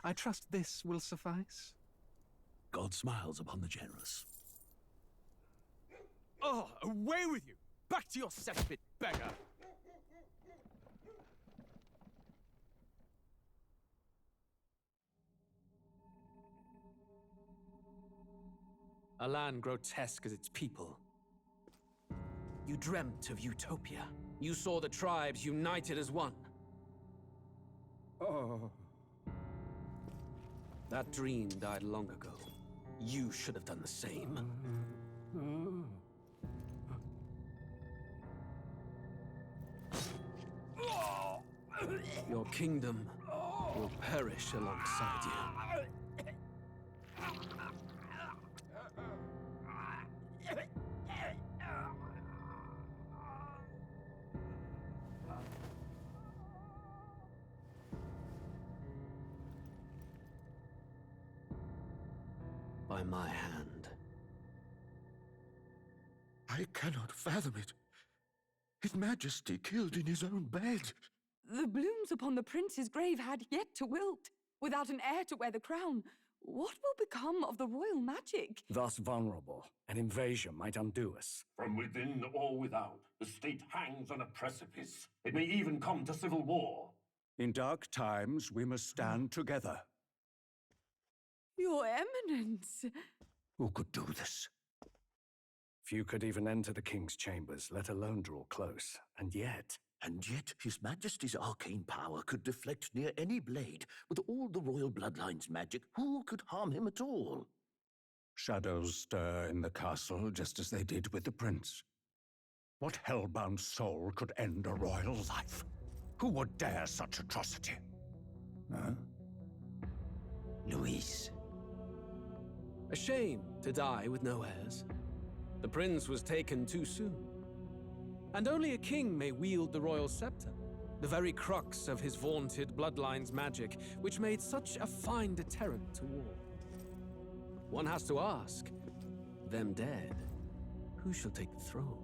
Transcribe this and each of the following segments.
I trust this will suffice. God smiles upon the generous. Oh, away with you! Back to your cesspit, beggar! A land grotesque as its people. You dreamt of utopia. You saw the tribes united as one. Oh. That dream died long ago. You should have done the same. Your kingdom will perish alongside you. By my hand. I cannot fathom it. His Majesty killed in his own bed. The blooms upon the prince's grave had yet to wilt. Without an heir to wear the crown, what will become of the royal magic? Thus vulnerable, an invasion might undo us. From within or without, the state hangs on a precipice. It may even come to civil war. In dark times, we must stand together. Your Eminence! Who could do this? Few could even enter the king's chambers, let alone draw close. And yet His Majesty's arcane power could deflect near any blade. With all the royal bloodline's magic, who could harm him at all? shadows stir in the castle just as they did with the prince. What hellbound soul could end a royal life? Who would dare such atrocity? Huh? Louise. A shame to die with no heirs. The prince was taken too soon. And only a king may wield the royal scepter, the very crux of his vaunted bloodline's magic, which made such a fine deterrent to war. One has to ask, them dead, who shall take the throne?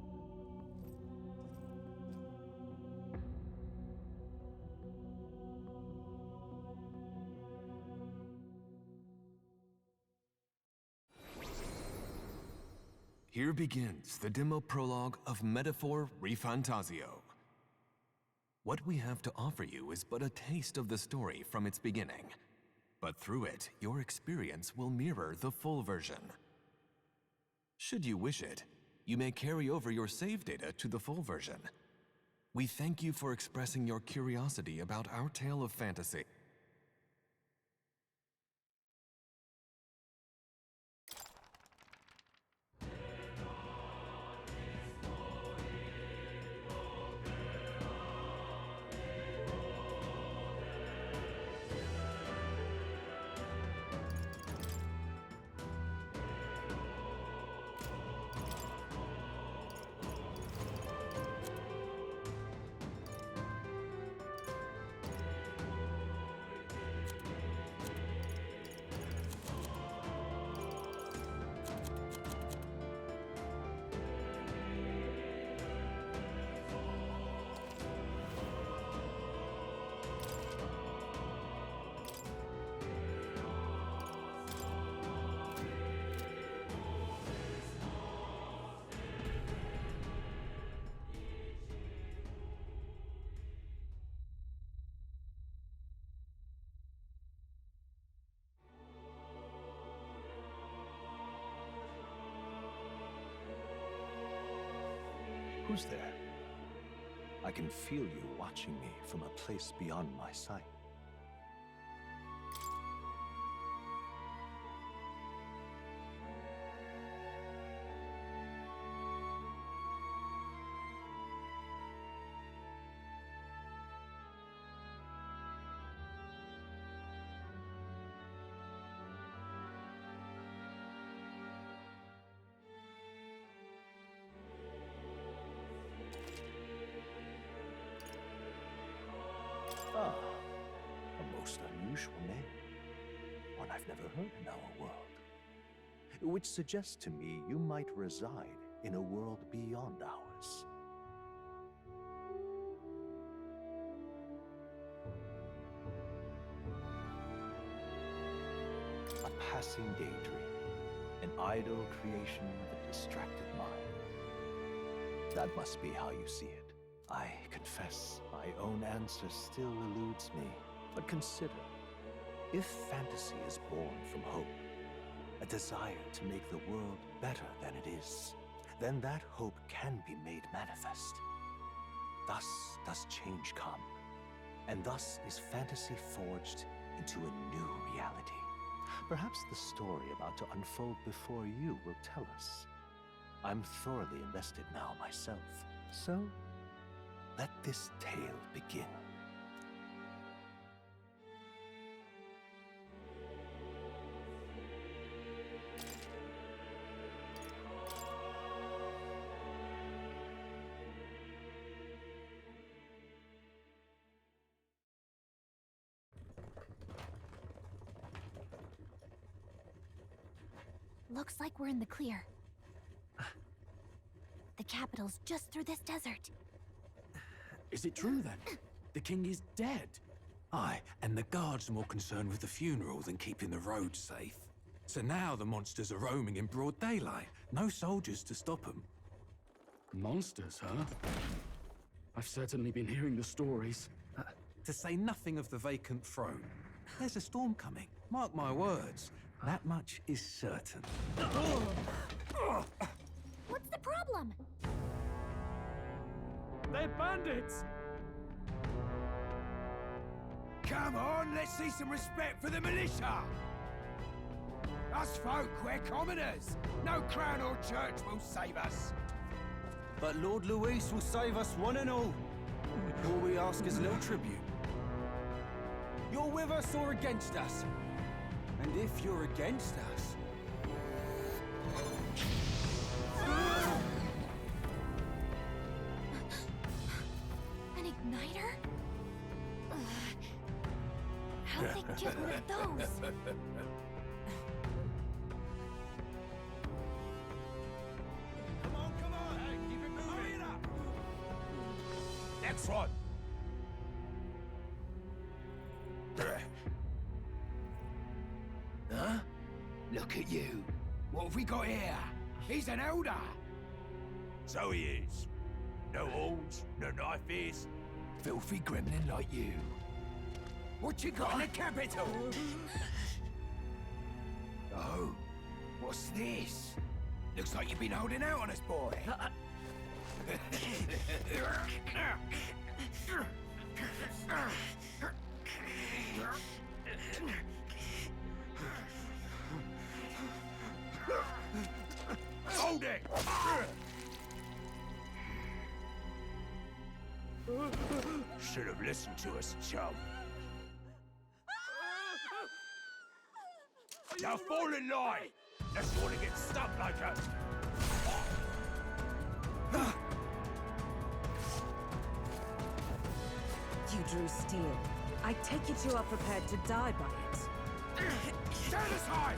Here begins the demo prologue of Metaphor Refantazio. What we have to offer you is but a taste of the story from its beginning, but through it, your experience will mirror the full version. Should you wish it, you may carry over your save data to the full version. We thank you for expressing your curiosity about our tale of fantasy. Who's there? I can feel you watching me from a place beyond my sight. Ah, a most unusual name. One I've never heard in our world. Which suggests to me you might reside in a world beyond ours. passing daydream, an idle creation of a distracted mind. That must be how you see it. I confess, my own answer still eludes me. But consider, if fantasy is born from hope, a desire to make the world better than it is, then that hope can be made manifest. Thus does change come, and thus is fantasy forged into a new reality. Perhaps the story about to unfold before you will tell us. I'm thoroughly invested now myself, so let this tale begin. Looks like we're in the clear. The capital's just through this desert. Is it true then? The king is dead? Aye, and the guards are more concerned with the funeral than keeping the roads safe. So now the monsters are roaming in broad daylight. No soldiers to stop them. Monsters, huh? I've certainly been hearing the stories. To say nothing of the vacant throne. There's a storm coming, mark my words. That much is certain. What's the problem? They're bandits! Come on, let's see some respect for the militia! Us folk, we're commoners. No crown or church will save us. But Lord Luis will save us one and all. All we ask is little tribute. You're with us or against us? And if you're against us... An igniter? How'd they get one of those? Come on! Hey, keep it moving! Hurry it up! Next one! Huh? Look at you. What have we got here? He's an elder. So he is. No horns, no knife ears. Filthy gremlin like you. What you got in the capital? Oh, what's this? Looks like you've been holding out on us, boy. Hold it! Should have listened to us, chum. Now fall in line! Unless you want to get stuck like us. You drew steel. I take it you are prepared to die by it. Stand aside!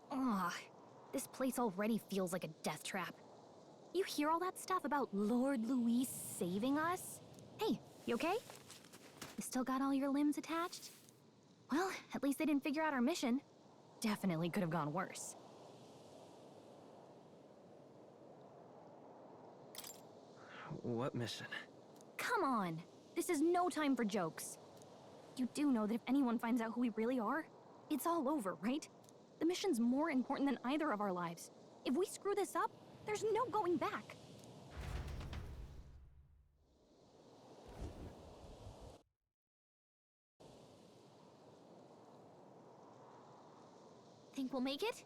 Ugh, this place already feels like a death trap. You hear all that stuff about Lord Luis saving us? Hey, you okay? You still got all your limbs attached? Well, at least they didn't figure out our mission. Definitely could have gone worse. What mission? Come on! This is no time for jokes. You do know that if anyone finds out who we really are, it's all over, right? The mission's more important than either of our lives. If we screw this up, there's no going back. Think we'll make it?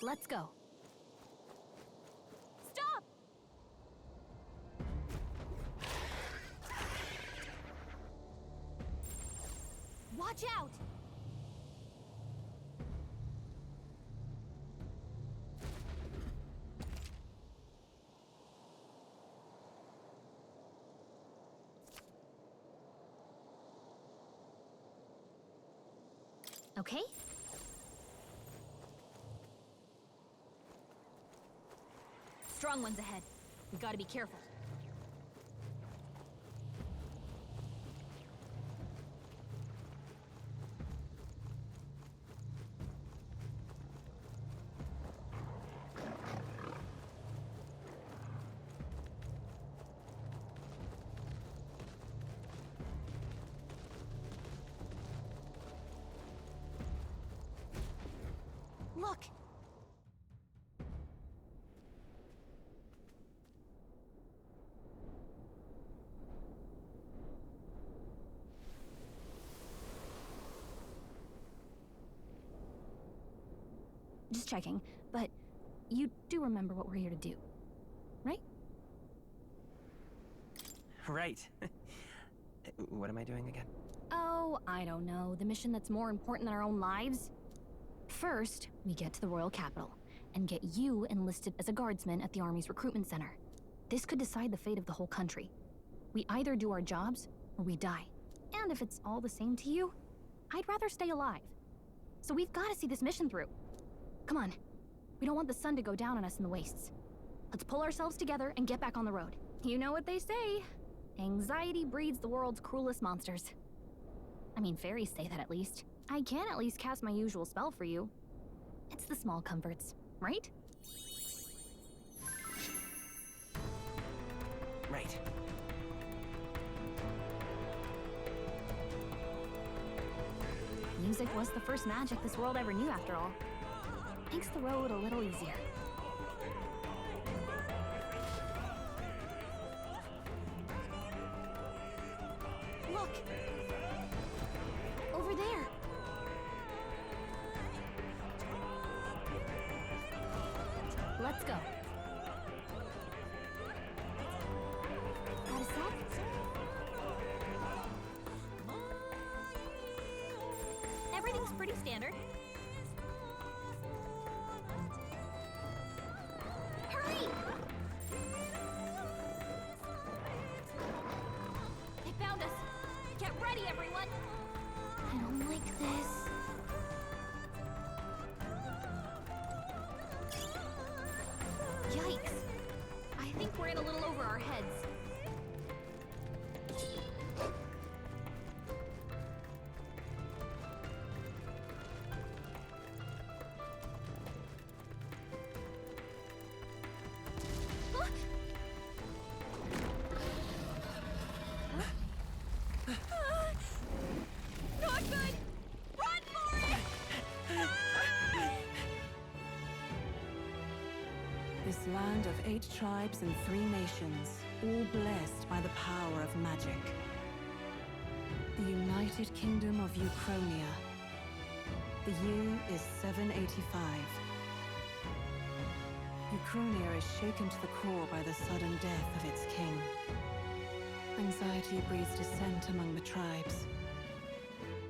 Let's go. Stop! out! Okay? Strong ones ahead. We gotta be careful. Look! Just checking, but you do remember what we're here to do, right? Right. What am I doing again? Oh, I don't know. The mission that's more important than our own lives? First, we get to the royal capital and get you enlisted as a guardsman at the army's recruitment center. This could decide the fate of the whole country. We either do our jobs or we die. And if it's all the same to you, I'd rather stay alive. So we've got to see this mission through. Come on. We don't want the sun to go down on us in the wastes. Let's pull ourselves together and get back on the road. You know what they say. Anxiety breeds the world's cruelest monsters. I mean, fairies say that at least. I can at least cast my usual spell for you. It's the small comforts, right? Right. Music was the first magic this world ever knew, after all. Makes the road a little easier. Look! Over there! Let's go. Got a set? Everything's pretty standard. Hurry! They found us. Get ready, everyone! I don't like this. Yikes! I think we're in a little over our heads. Not good! Run for it! This land of 8 tribes and 3 nations, all blessed by the power of magic. The United Kingdom of Uchronia. The year is 785. Uchronia is shaken to the core by the sudden death of its king. Anxiety breeds dissent among the tribes.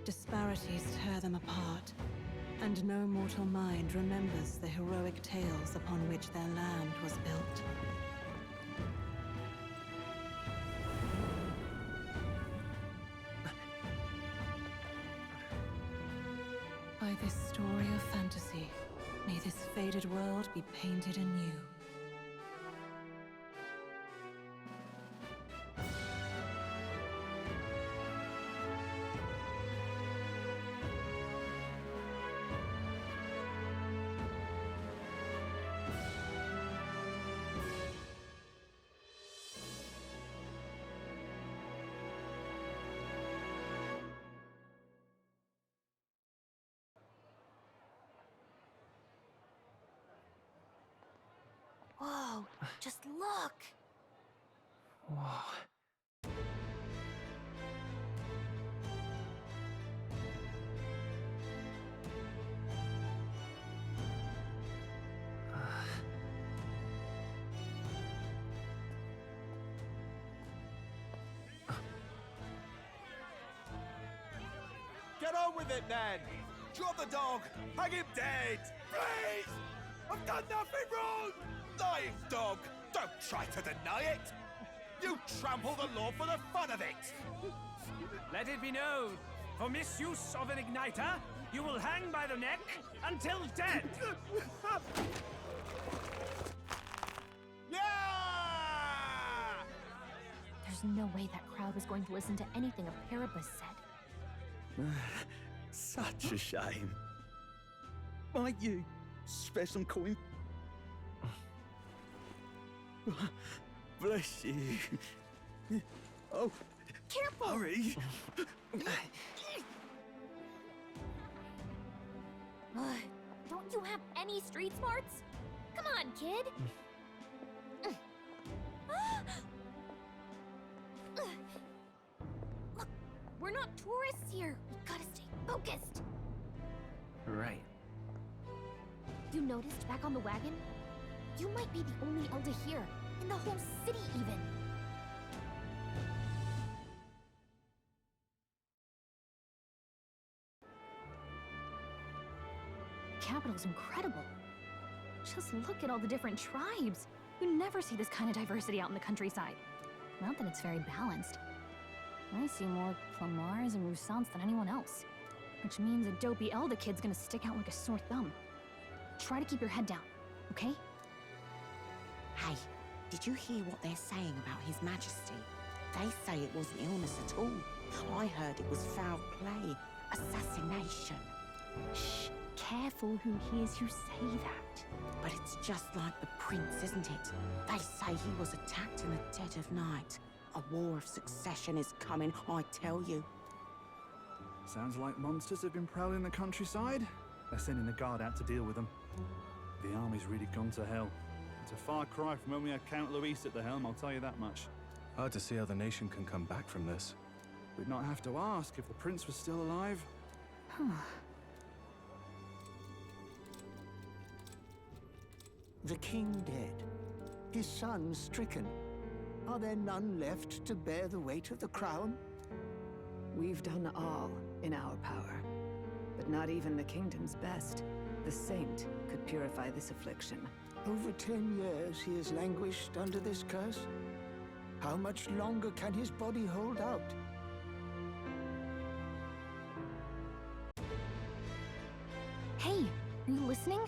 Disparities tear them apart, and no mortal mind remembers the heroic tales upon which their land was built. By this story of fantasy, may this faded world be painted anew. Whoa, just look! Whoa. Get on with it, then! Drop the dog! Hang him dead! Please! I've done nothing wrong! Lying dog! Don't try to deny it! You trample the law for the fun of it! Let it be known, for misuse of an igniter, you will hang by the neck until dead! Yeah! There's no way that crowd was going to listen to anything a Paribus said. Such a shame. Might you spare some coin? Bless you. Oh, careful! Hurry! Don't you have any street smarts? Come on, kid! Look, we're not tourists here. We gotta stay focused. Right. You noticed back on the wagon? You might be the only elder here, in the whole city even. The capital's incredible. Just look at all the different tribes. You never see this kind of diversity out in the countryside. Not that it's very balanced. I see more Plamars and Roussants than anyone else. Which means a dopey Elder kid's gonna stick out like a sore thumb. Try to keep your head down, okay? Hey, did you hear what they're saying about His Majesty? They say it wasn't illness at all. I heard it was foul play, assassination. Shh, careful who hears you say that. But it's just like the prince, isn't it? They say he was attacked in the dead of night. A war of succession is coming, I tell you. Sounds like monsters have been prowling the countryside. They're sending the guard out to deal with them. The army's really gone to hell. It's a far cry from when we had Count Luis at the helm, I'll tell you that much. Hard to see how the nation can come back from this. We'd not have to ask if the prince was still alive. The king dead, his son stricken. Are there none left to bear the weight of the crown? We've done all in our power, but not even the kingdom's best, the saint, could purify this affliction. Over 10 years he has languished under this curse. How much longer can his body hold out? Hey, are you listening?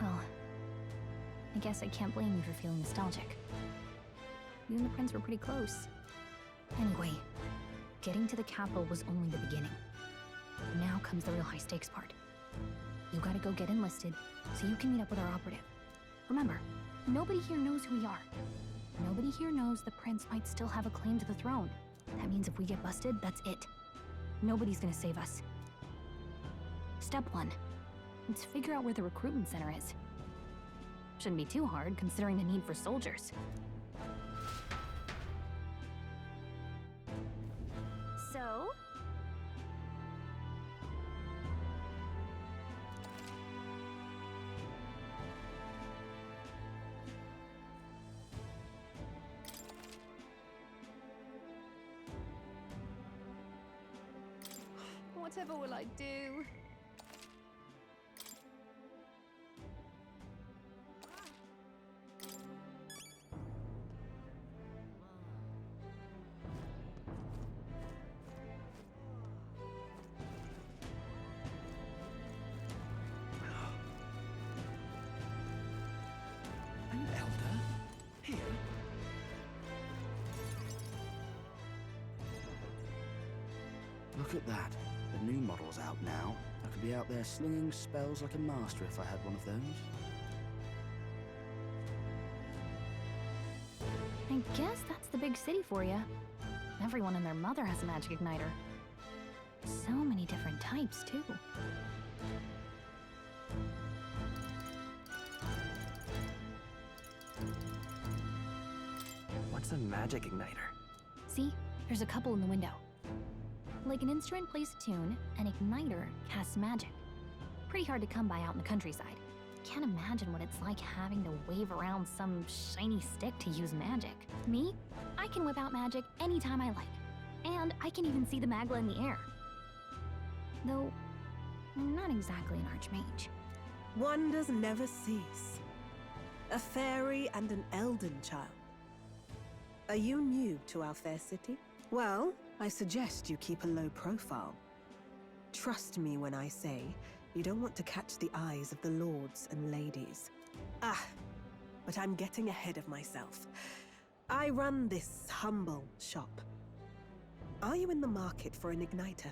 Well, I guess I can't blame you for feeling nostalgic. You and the prince were pretty close. Anyway, getting to the capital was only the beginning. Now comes the real high-stakes part. You gotta go get enlisted, so you can meet up with our operative. Remember, nobody here knows who we are. Nobody here knows the prince might still have a claim to the throne. That means if we get busted, that's it. Nobody's gonna save us. Step 1. Let's figure out where the recruitment center is. Shouldn't be too hard, considering the need for soldiers. So? Whatever will I do? An elder? Here? Look at that. The new model's out now. I could be out there slinging spells like a master if I had one of those. I guess that's the big city for you. Everyone and their mother has a magic igniter. So many different types, too. What's a magic igniter? See? There's a couple in the window. Like an instrument plays a tune, an igniter casts magic. Pretty hard to come by out in the countryside. can't imagine what it's like having to wave around some shiny stick to use magic. Me? I can whip out magic anytime I like. And I can even see the Magla in the air. Though, I'm not exactly an archmage. Wonders never cease. A fairy and an elden child. Are you new to our fair city? Well, I suggest you keep a low profile. Trust me when I say you don't want to catch the eyes of the lords and ladies. But I'm getting ahead of myself. I run this humble shop. Are you in the market for an igniter?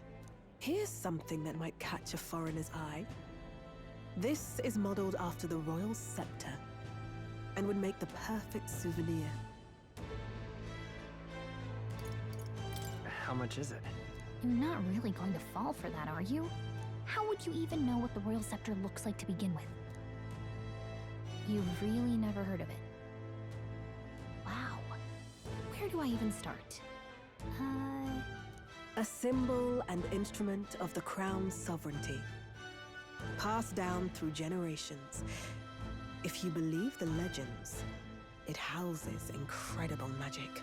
Here's something that might catch a foreigner's eye. This is modeled after the royal scepter and would make the perfect souvenir. How much is it? You're not really going to fall for that, are you? How would you even know what the royal scepter looks like to begin with? You've really never heard of it. Wow. Where do I even start? A symbol and instrument of the crown's sovereignty. Passed down through generations. If you believe the legends, it houses incredible magic.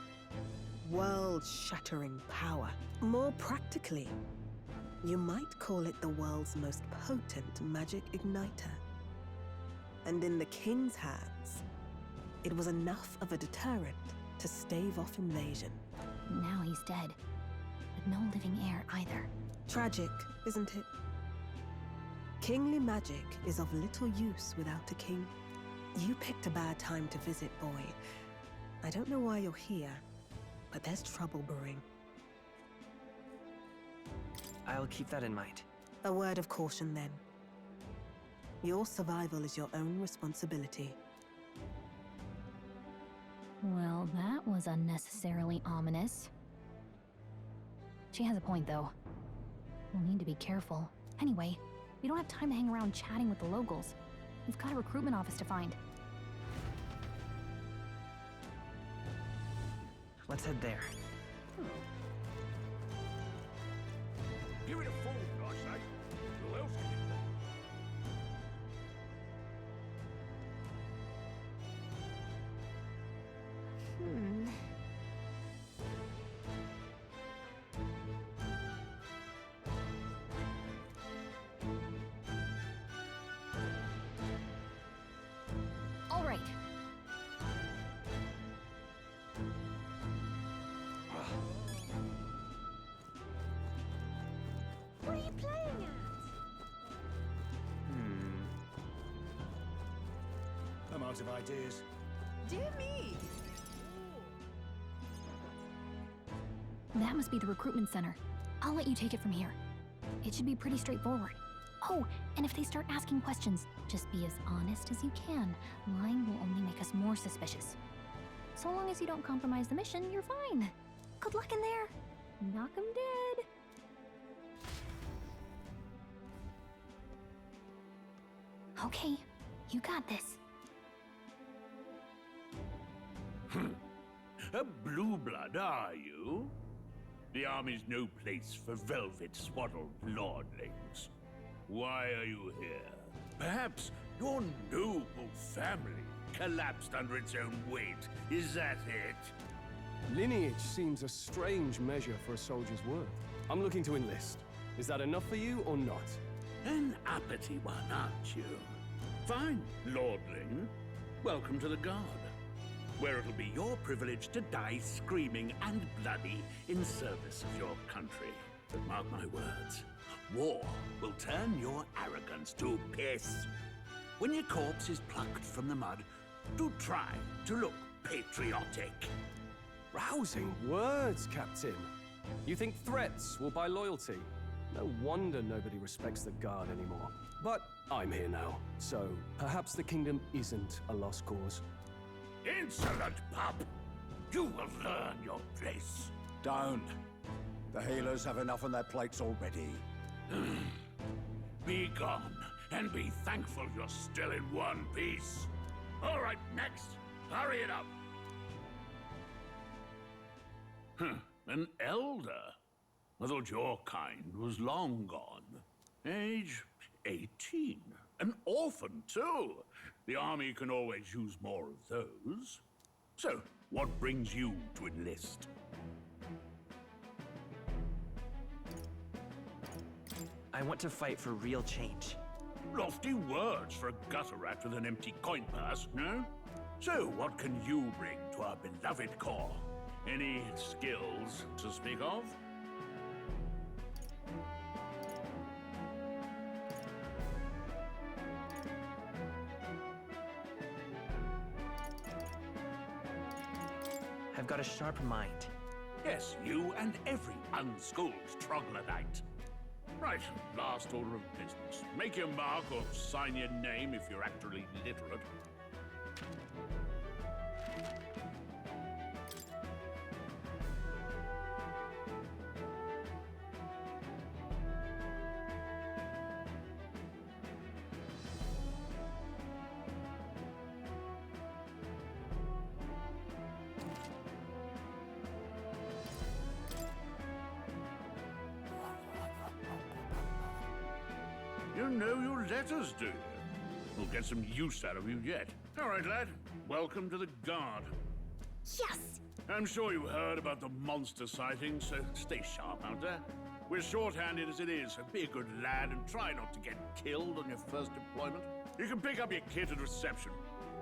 World-shattering power. More practically, you might call it the world's most potent magic igniter. And in the king's hands, it was enough of a deterrent to stave off invasion. Now he's dead, with no living heir either. Tragic, isn't it? Kingly magic is of little use without a king. You picked a bad time to visit, boy. I don't know why you're here, but there's trouble brewing. I'll keep that in mind. A word of caution, then. Your survival is your own responsibility. Well, that was unnecessarily ominous. She has a point, though. We'll need to be careful. Anyway, we don't have time to hang around chatting with the locals. We've got a recruitment office to find. Let's head there. Give it a fold, I say. Who else can it All right. What are you playing at? I'm out of ideas. Dear me. That must be the recruitment center. I'll let you take it from here. It should be pretty straightforward. Oh, and if they start asking questions, just be as honest as you can. Lying will only make us more suspicious. So long as you don't compromise the mission, you're fine. Good luck in there. Knock 'em dead. Okay, you got this. A blue blood, are you? The army's no place for velvet-swaddled lordlings. Why are you here? Perhaps your noble family collapsed under its own weight. Is that it? Lineage seems a strange measure for a soldier's worth. I'm looking to enlist. Is that enough for you or not? An uppity one, aren't you? Fine, lordling. Welcome to the Guard, where it'll be your privilege to die screaming and bloody in service of your country. But mark my words, war will turn your arrogance to piss. When your corpse is plucked from the mud, do try to look patriotic. Rousing words, Captain. You think threats will buy loyalty? No wonder nobody respects the Guard anymore. But I'm here now, so perhaps the kingdom isn't a lost cause. Insolent pup! You will learn your place. Don't. The healers have enough on their plates already. Be gone, and be thankful you're still in one piece. All right, next. Hurry it up. An elder? I thought your kind was long gone. Age 18. An orphan, too. The army can always use more of those. So, what brings you to enlist? I want to fight for real change. Lofty words for a gutter rat with an empty coin purse, no? So, what can you bring to our beloved corps? Any skills to speak of? I've got a sharp mind. Yes, you and every unschooled troglodyte. Right, last order of business. Make your mark or sign your name if you're actually literate. You know your letters, do you? We'll get some use out of you yet. All right, lad. Welcome to the Guard. Yes! I'm sure you heard about the monster sightings, so stay sharp out there. We're short-handed as it is, so be a good lad and try not to get killed on your first deployment. You can pick up your kit at reception.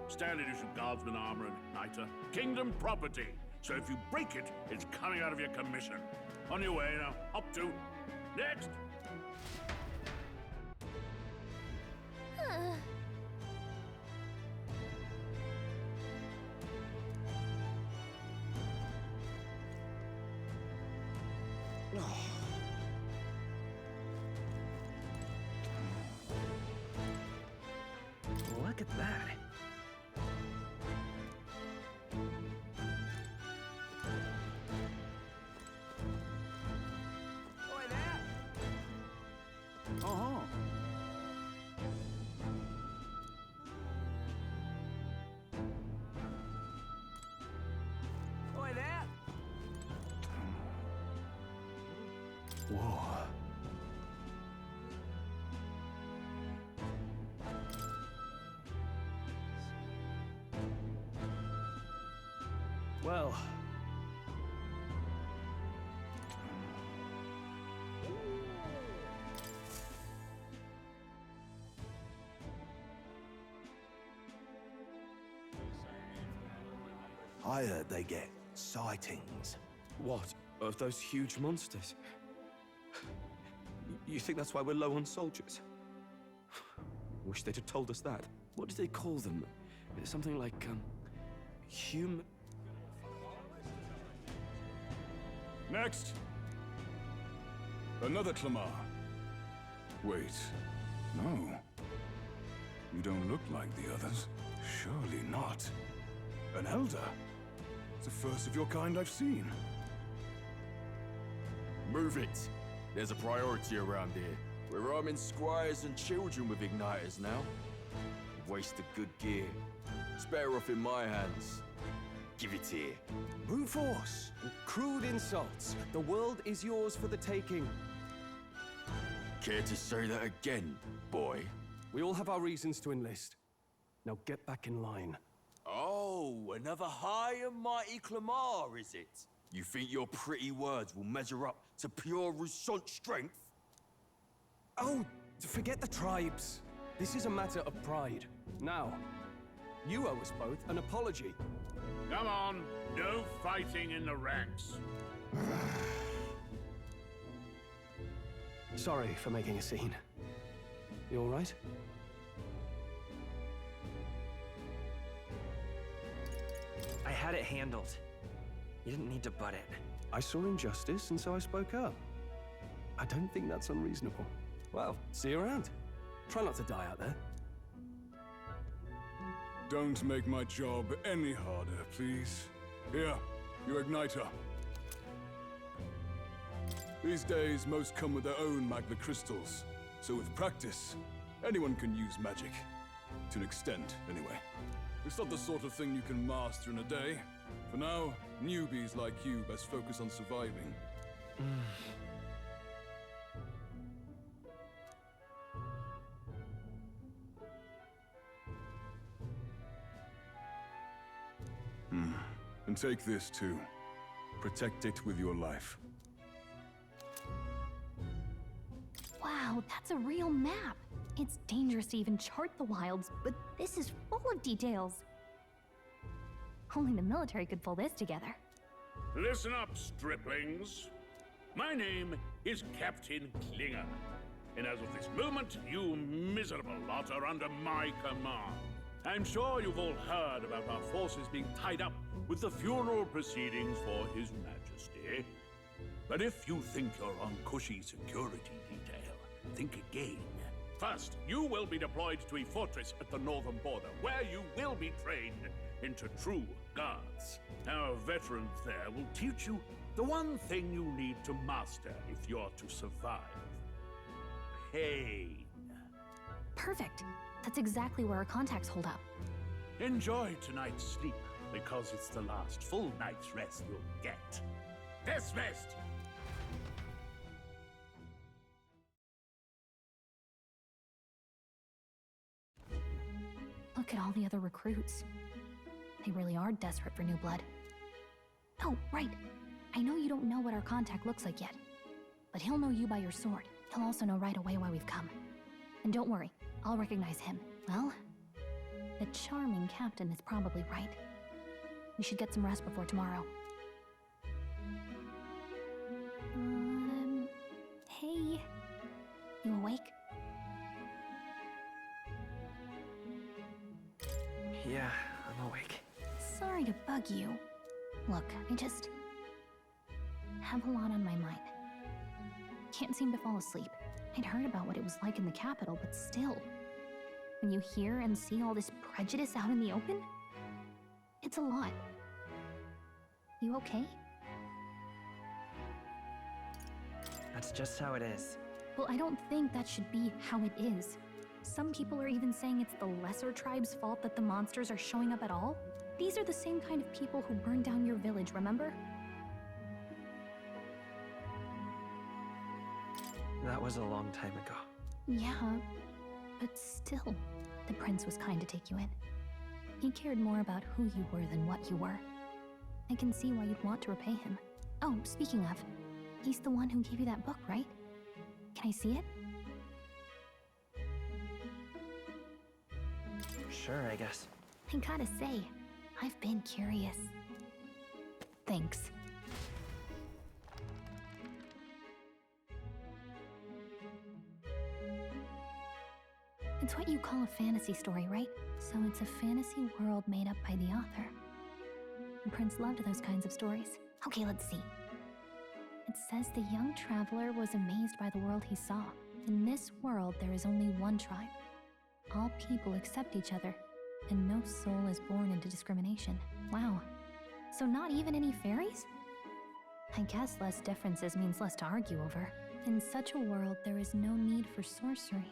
Standard issue guardsman armor and igniter. Kingdom property. So if you break it, it's coming out of your commission. On your way now. Up to. Next! Look at that. Oi there! Uh-huh. Oi there! Whoa. Well. I heard they get sightings. What? Of those huge monsters? You think that's why we're low on soldiers? Wish they'd have told us that. What did they call them? Something like, human... Next! Another Clamar. Wait, no. You don't look like the others. Surely not. An elder? It's the first of your kind I've seen. Move it. There's a priority around here. We're arming squires and children with igniters now. Waste of good gear. It's better off in my hands. Give it here. Brute force! Crude insults. The world is yours for the taking. Care to say that again, boy? We all have our reasons to enlist. Now get back in line. Oh, another high and mighty Clamar, is it? You think your pretty words will measure up to pure Rousant strength? Oh, forget the tribes. This is a matter of pride. Now, you owe us both an apology. Come on, no fighting in the ranks. Sorry for making a scene. You all right? I had it handled. You didn't need to butt it. I saw injustice, and so I spoke up. I don't think that's unreasonable. Well, see you around. Try not to die out there. Don't make my job any harder, please. Here, your igniter. These days, most come with their own magna crystals. So with practice, anyone can use magic. To an extent, anyway. It's not the sort of thing you can master in a day. For now, newbies like you best focus on surviving. take this too. Protect it with your life. Wow, that's a real map. It's dangerous to even chart the wilds, but this is full of details. Only the military could pull this together. Listen up, striplings. My name is Captain Klinger, and as of this moment, you miserable lot are under my command. I'm sure you've all heard about our forces being tied up with the funeral proceedings for His Majesty. But if you think you're on cushy security detail, think again. First, you will be deployed to a fortress at the northern border, where you will be trained into true guards. Our veterans there will teach you the one thing you need to master if you're to survive. Pain. Perfect. That's exactly where our contacts hold up. Enjoy tonight's sleep, because it's the last full night's rest you'll get. Dismissed! Look at all the other recruits. They really are desperate for new blood. Oh, right. I know you don't know what our contact looks like yet, but he'll know you by your sword. He'll also know right away why we've come. And don't worry, I'll recognize him. Well, the charming captain is probably right. We should get some rest before tomorrow. Hey. You awake? Yeah, I'm awake. Sorry to bug you. Look, I just have a lot on my mind. Can't seem to fall asleep. I'd heard about what it was like in the capital, but still. When you hear and see all this prejudice out in the open, it's a lot. You okay? That's just how it is. Well, I don't think that should be how it is. Some people are even saying it's the lesser tribe's fault that the monsters are showing up at all. These are the same kind of people who burned down your village, remember? That was a long time ago. Yeah, but still, the prince was kind to take you in. He cared more about who you were than what you were. I can see why you'd want to repay him. Oh, speaking of, he's the one who gave you that book, right? Can I see it? Sure, I guess. I gotta say, I've been curious. Thanks. It's what you call a fantasy story, right? So it's a fantasy world made up by the author. The prince loved those kinds of stories. Okay, let's see. It says the young traveler was amazed by the world he saw. In this world, there is only one tribe. All people accept each other, and no soul is born into discrimination. Wow. So not even any fairies? I guess less differences means less to argue over. In such a world, there is no need for sorcery.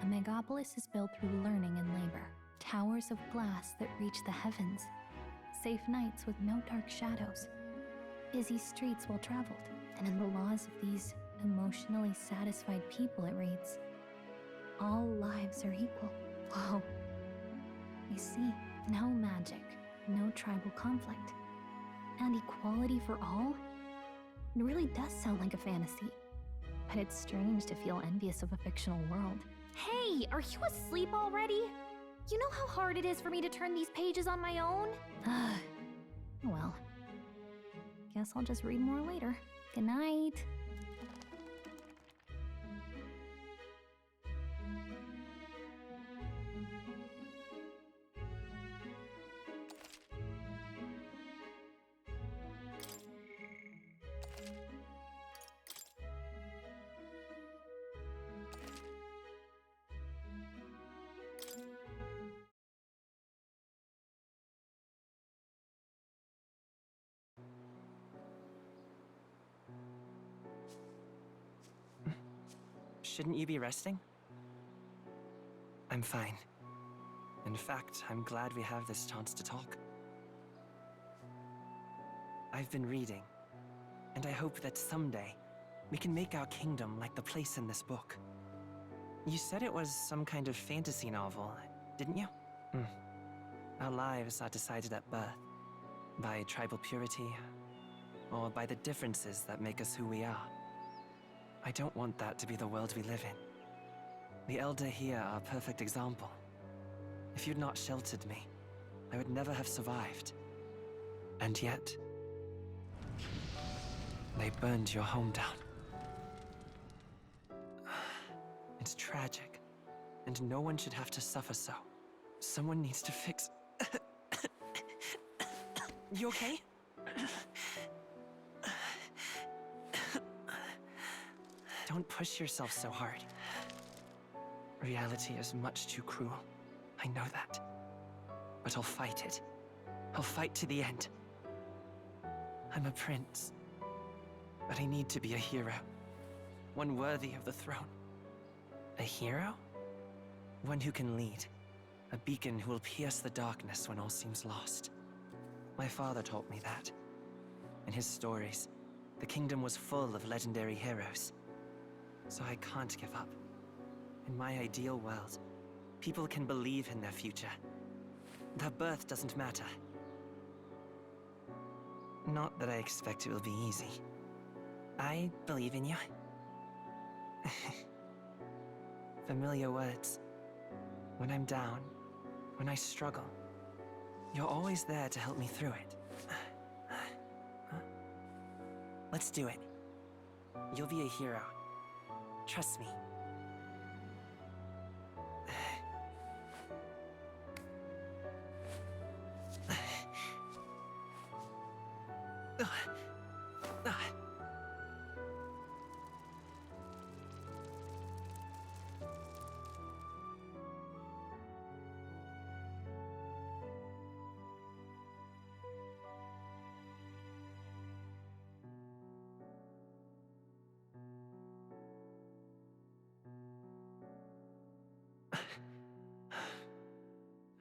A megapolis is built through learning and labor. Towers of glass that reach the heavens. Safe nights with no dark shadows. Busy streets well traveled. And in the laws of these emotionally satisfied people, it reads, all lives are equal. Whoa. You see, no magic, no tribal conflict, and equality for all? It really does sound like a fantasy. But it's strange to feel envious of a fictional world. Hey, are you asleep already? You know how hard it is for me to turn these pages on my own? Well, guess I'll just read more later. Good night. Shouldn't you be resting? I'm fine. In fact, I'm glad we have this chance to talk. I've been reading, and I hope that someday we can make our kingdom like the place in this book. You said it was some kind of fantasy novel, didn't you? Our lives are decided at birth, By tribal purity, or by the differences that make us who we are. I don't want that to be the world we live in. The Elder here are a perfect example. If you'd not sheltered me, I would never have survived. And yet, they burned your home down. It's tragic, and no one should have to suffer so. Someone needs to fix... You okay? Don't push yourself so hard. Reality is much too cruel. I know that. But I'll fight it. I'll fight to the end. I'm a prince. But I need to be a hero. One worthy of the throne. A hero? One who can lead. A beacon who will pierce the darkness when all seems lost. My father taught me that. In his stories, the kingdom was full of legendary heroes. So I can't give up. In my ideal world, people can believe in their future. Their birth doesn't matter. Not that I expect it will be easy. I believe in you. Familiar words. When I'm down, when I struggle, you're always there to help me through it. Let's do it. You'll be a hero. Trust me.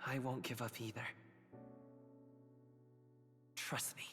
I won't give up either. Trust me.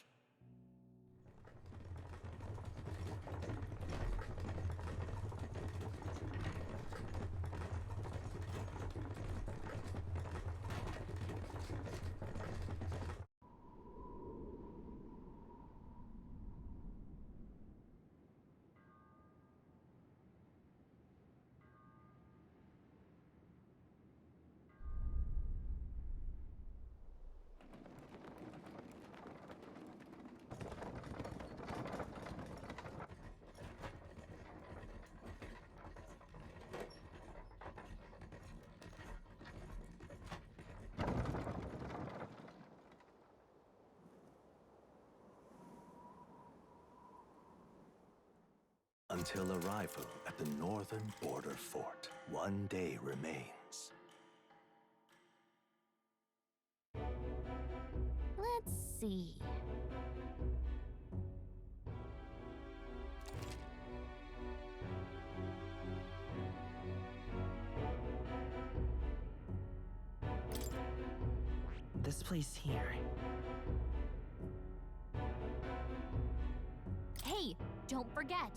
Until arrival at the northern border fort, one day remains. Let's see. This place here. Hey, don't forget.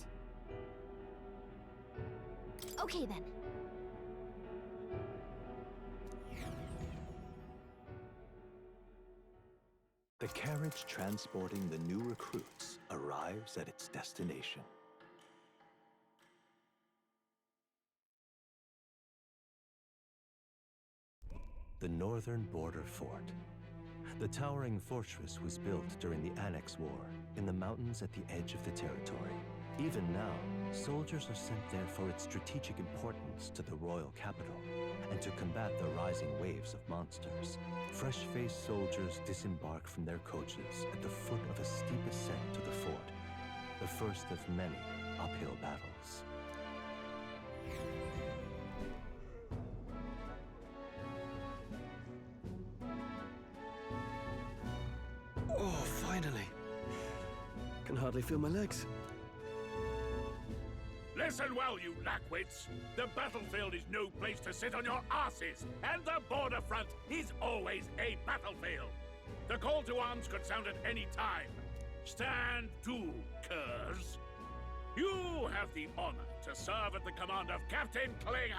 Okay then. The carriage transporting the new recruits arrives at its destination. The northern border fort. The towering fortress was built during the Annex War in the mountains at the edge of the territory. Even now, soldiers are sent there for its strategic importance to the royal capital and to combat the rising waves of monsters. Fresh-faced soldiers disembark from their coaches at the foot of a steep ascent to the fort, the first of many uphill battles. Oh, finally. Can hardly feel my legs. Listen well, you lackwits. The battlefield is no place to sit on your asses, and the border front is always a battlefield. The call to arms could sound at any time. Stand to, curs. You have the honor to serve at the command of Captain Klinger,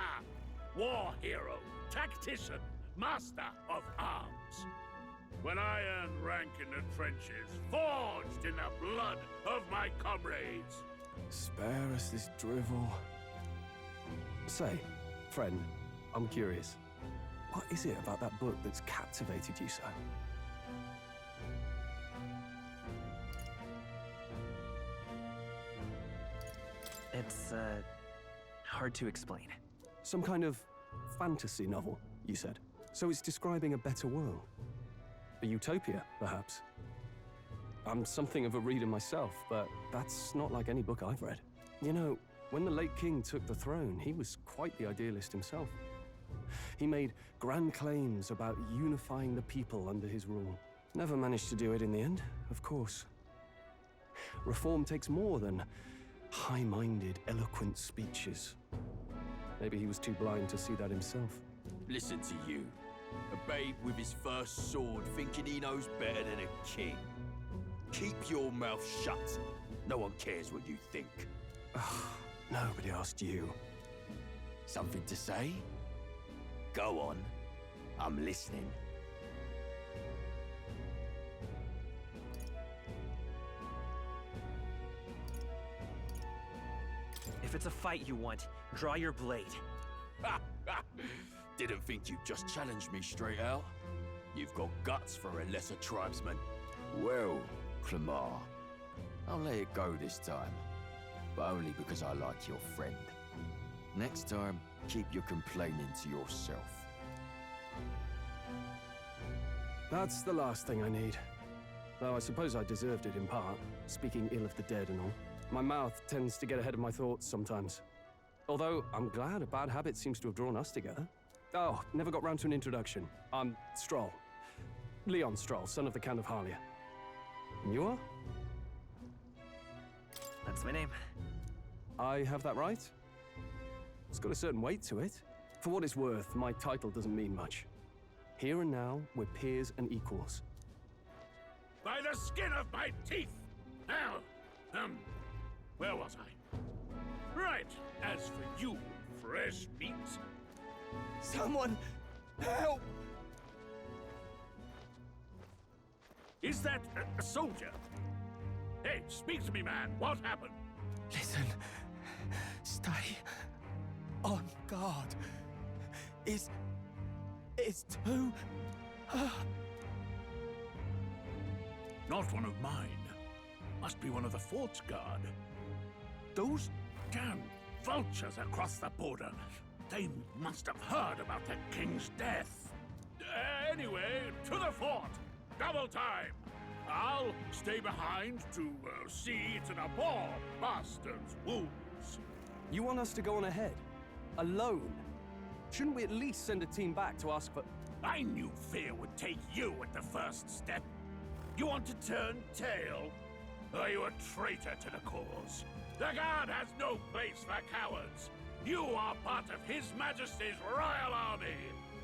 war hero, tactician, master of arms. when I earned rank in the trenches, forged in the blood of my comrades. Spare us this drivel. Say, friend, I'm curious. What is it about that book that's captivated you so? It's, hard to explain. Some kind of fantasy novel, you said. So it's describing a better world. A utopia, perhaps. I'm something of a reader myself, but that's not like any book I've read. You know, when the late king took the throne, he was quite the idealist himself. He made grand claims about unifying the people under his rule. Never managed to do it in the end, of course. Reform takes more than high-minded, eloquent speeches. Maybe he was too blind to see that himself. Listen to you. A babe with his first sword thinking he knows better than a king. Keep your mouth shut. No one cares what you think. Nobody asked you. Something to say? Go on. I'm listening. If it's a fight you want, draw your blade. Didn't think you'd just challenge me straight out. You've got guts for a lesser tribesman. Well, Clemar, I'll let it go this time. But only because I like your friend. Next time, keep your complaining to yourself. That's the last thing I need. Though I suppose I deserved it in part, speaking ill of the dead and all. My mouth tends to get ahead of my thoughts sometimes. Although, I'm glad a bad habit seems to have drawn us together. Oh, never got round to an introduction. I'm Stroll. Leon Stroll, son of the Count of Harlia. And you are? That's my name. I have that right? It's got a certain weight to it. For what it's worth, my title doesn't mean much. Here and now, we're peers and equals. By the skin of my teeth! Now, where was I? Right, as for you, fresh meat. Someone, help! Is that a soldier? Hey, speak to me, man. What happened? Listen, stay on guard. It's too... Not one of mine. Must be one of the fort's guard. Those damn vultures across the border. They must have heard about the king's death. Anyway, to the fort. Double time. I'll stay behind to see to the poor bastard's wounds. You want us to go on ahead? Alone? Shouldn't we at least send a team back to ask for... I knew fear would take you at the first step. You want to turn tail? Are you a traitor to the cause? The Guard has no place for cowards. You are part of His Majesty's Royal Army.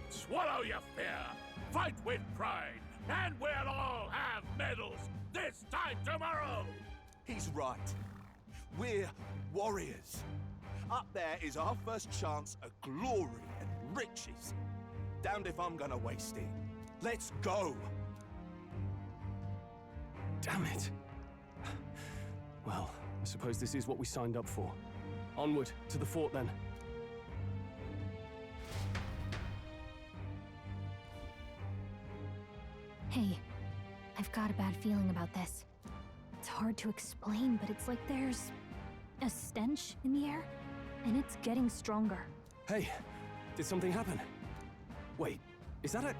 Swallow your fear. Fight with pride. And we'll all have medals this time tomorrow. He's right. We're warriors. Up there is our first chance at glory and riches. Damned if I'm gonna waste it. Let's go! Damn it. Well, I suppose this is what we signed up for. Onward, to the fort then. Hey, I've got a bad feeling about this. It's hard to explain, but it's like there's a stench in the air, and it's getting stronger. Hey, did something happen? Wait, is that a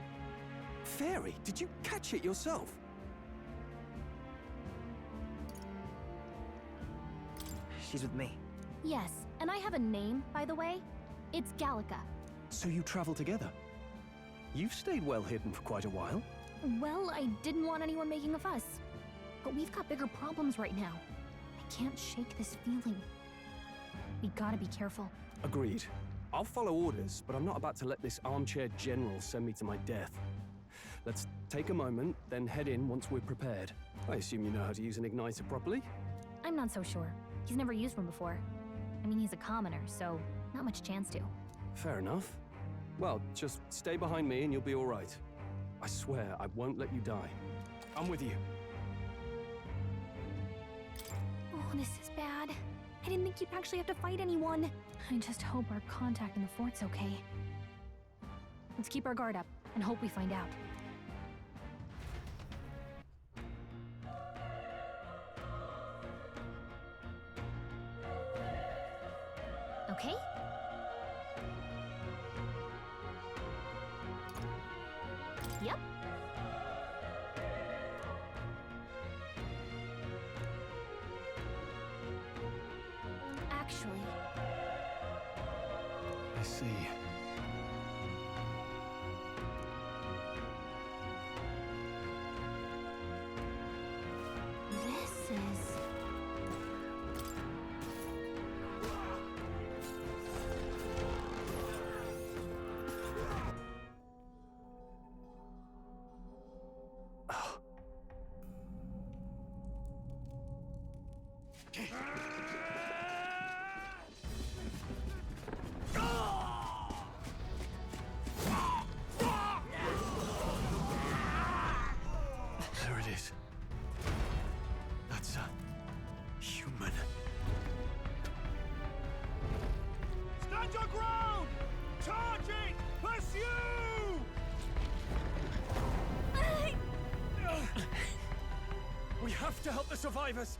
fairy? Did you catch it yourself? She's with me. Yes, and I have a name, by the way. It's Gallica. So you travel together? You've stayed well hidden for quite a while. Well, I didn't want anyone making a fuss. But we've got bigger problems right now. I can't shake this feeling. We gotta be careful. Agreed. I'll follow orders, but I'm not about to let this armchair general send me to my death. Let's take a moment, then head in once we're prepared. I assume you know how to use an igniter properly? I'm not so sure. He's never used one before. I mean, he's a commoner, so not much chance to. Fair enough. Well, just stay behind me and you'll be all right. I swear I won't let you die. I'm with you. Oh, this is bad. I didn't think you'd actually have to fight anyone. I just hope our contact in the fort's okay. Let's keep our guard up and hope we find out. Okay? Yep. Actually, I see. this is... There it is. That's a human. Stand your ground! Charging! Pursue! We have to help the survivors!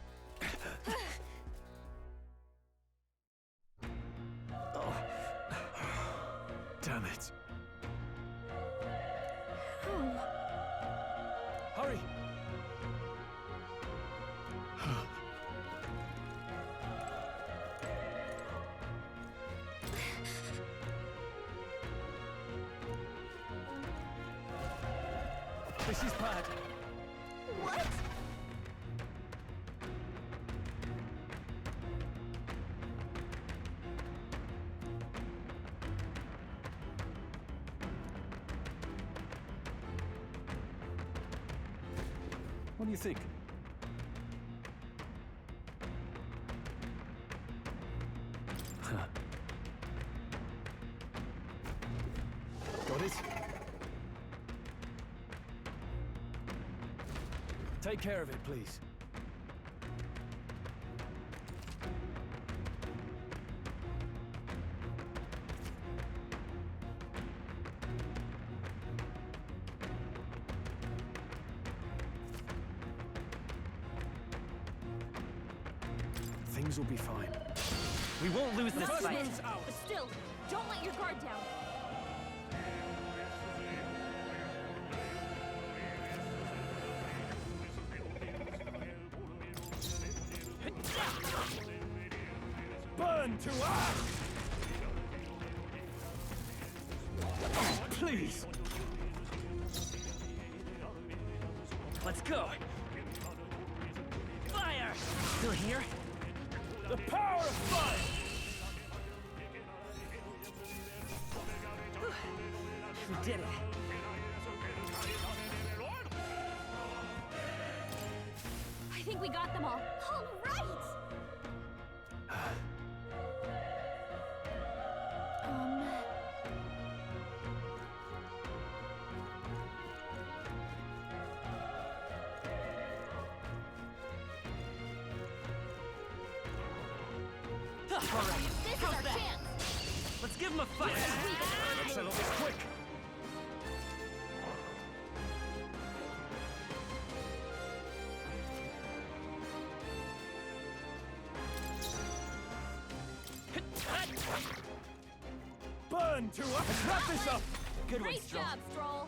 Oh. Damn it. Oh. Hurry! This is bad. What? What do you think? Got it? Take care of it, please. Things will be fine. We won't lose this fight. But still, don't let your guard down. Burn to ash! Oh, please! Let's go! Fire! Still here? The power of fire! We did it. I think we got them all. All right! All right. This is our chance! Let's give him a fight! Let's settle this quick! Burn to ash! Let's wrap this up! Good one, Great Stroll. job, Stroll!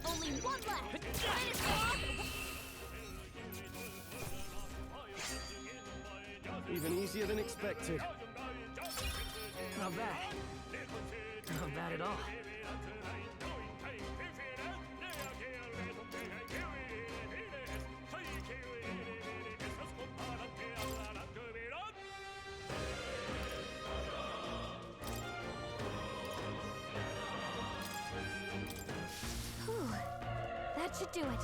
Only one left! Finish off! Even easier than expected. Not bad. Not bad at all. Whew. That should do it.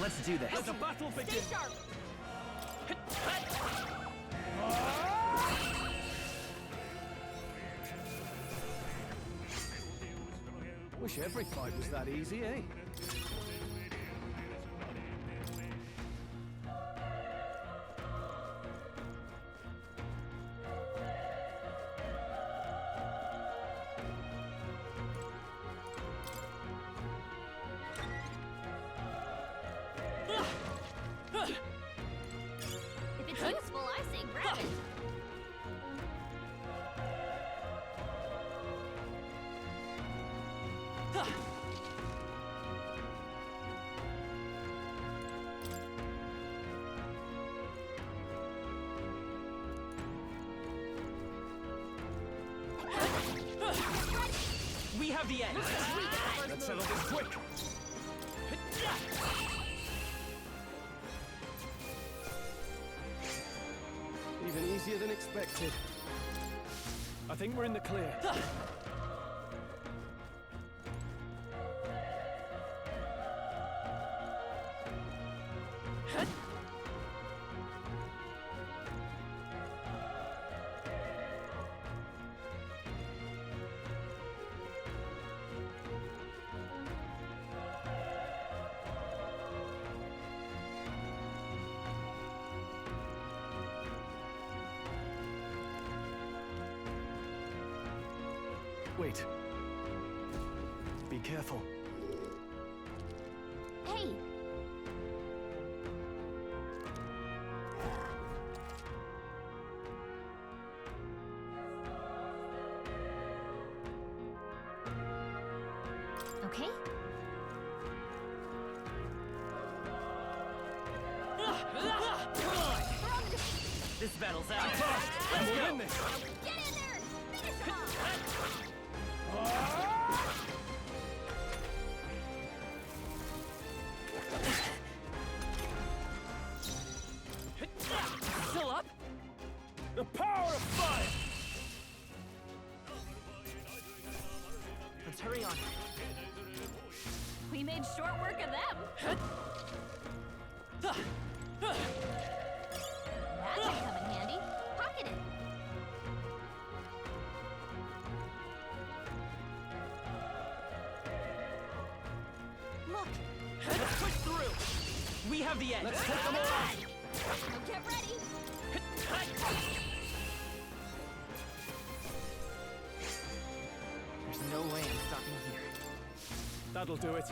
Let's do this. Let the battle begin! Stay sharp! Wish every fight was that easy, eh? If it's useful, I say grab it. We have the edge. Let's settle this quick. Even easier than expected. I think we're in the clear. Wait. Be careful. Hey! Okay? This battle's out. Let's win this. Get in there! Finish him off! Still up? The power of fire! Let's hurry on. We made short work of them. That may come in handy. Pocket it. Look. Let's push through. We have the edge. Let's take them all out. Get ready. There's no way I'm stopping here. That'll do it.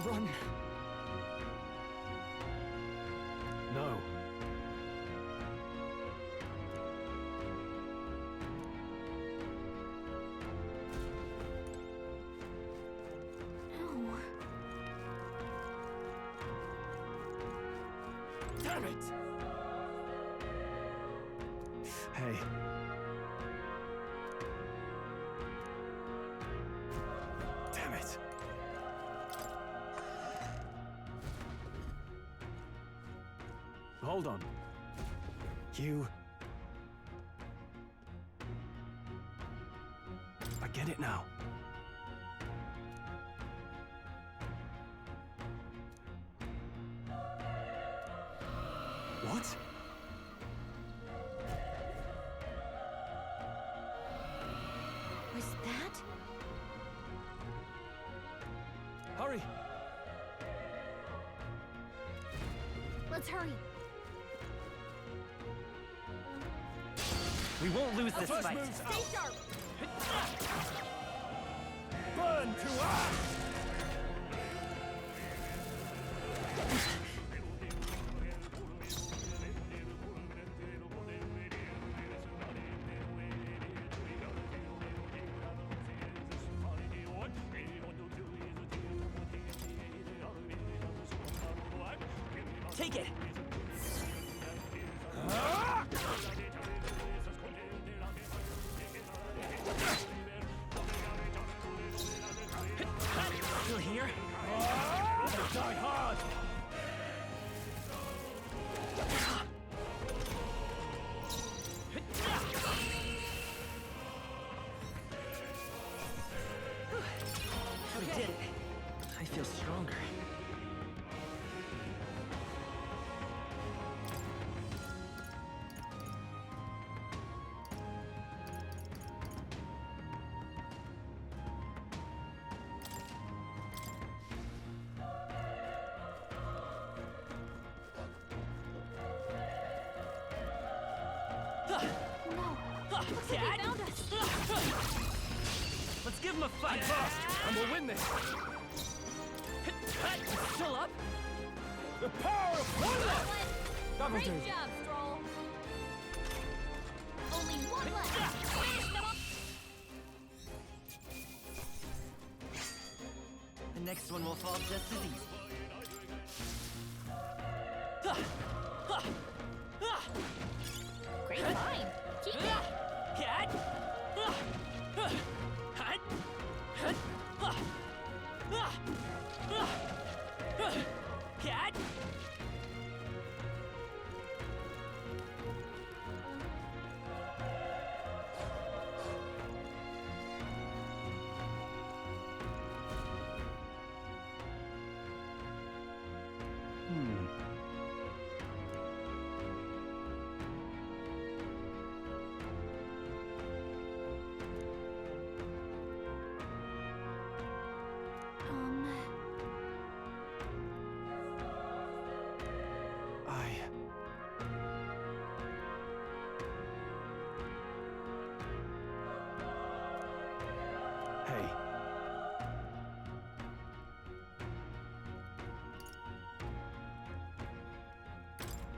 Run. No. No. Damn it! Hey. Damn it. Hold on. You... I get it now. What? Was that? Hurry! Let's hurry. We won't lose this First fight. move's Stay out. sharp. Burn to ash! Take it. Still here? Die hard! Looks like they found us. Let's give him a fight fast, and we'll win this. Still up? The power of one left! That'll do. Great job, Stroll. Only one left. Finish them off. The next one will fall just as easy. Great find. Keep it. Hey.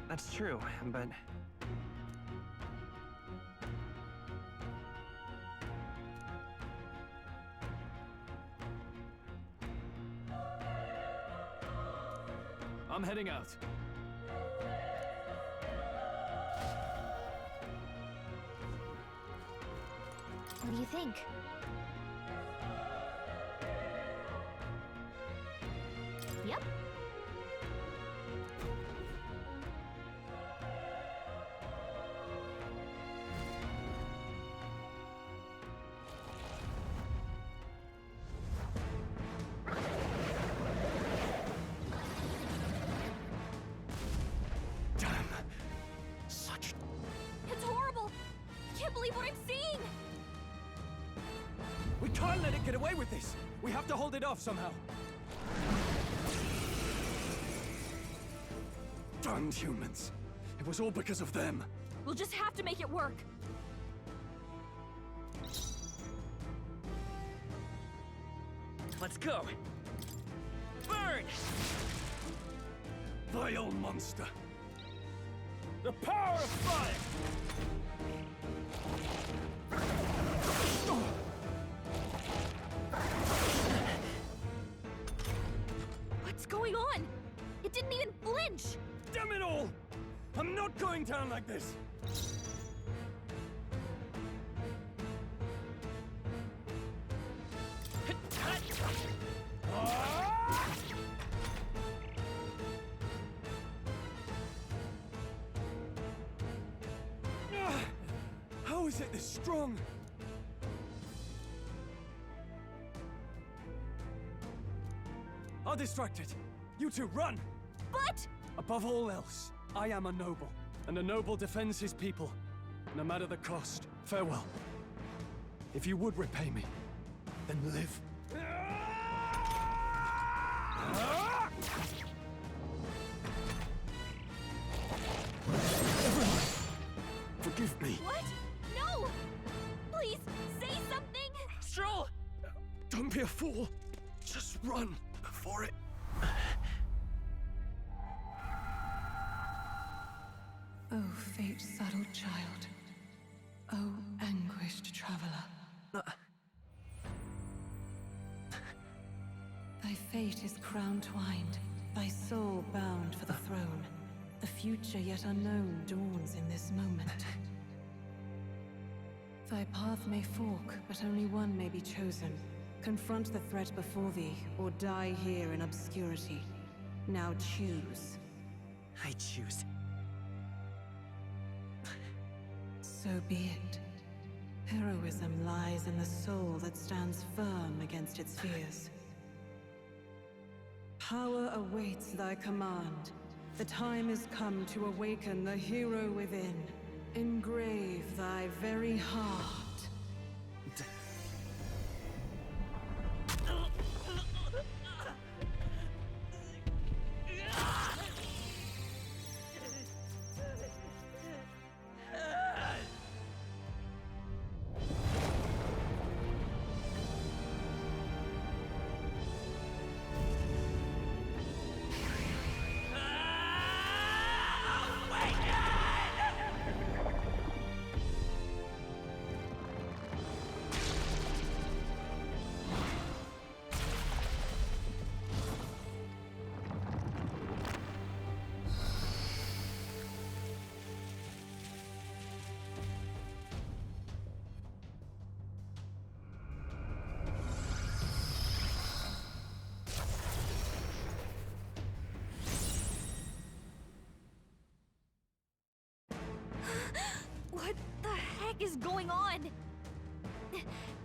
That's true, but... I'm heading out. What do you think? Yep. Damn. Such... It's horrible. I can't believe what I'm seeing. We can't let it get away with this. We have to hold it off somehow. Darned humans. It was all because of them. We'll just have to make it work. Let's go. Burn! Vile monster. The power of fire! What's going on? It didn't even flinch. Damn it all! I'm not going down like this! How is it this strong? I'll distract it. You two, run! But... Above all else, I am a noble, and a noble defends his people, no matter the cost. Farewell. If you would repay me, then live. Everyone, forgive me. What? No! Please, say something! Stroll! Don't be a fool. Just run before it... Oh, fate-saddled child. Oh, anguished traveler. Thy fate is crown-twined, thy soul bound for the throne. The future yet unknown dawns in this moment. Thy path may fork, but only one may be chosen. Confront the threat before thee, or die here in obscurity. Now choose. I choose. So be it. Heroism lies in the soul that stands firm against its fears. Power awaits thy command. The time is come to awaken the hero within. Engrave thy very heart.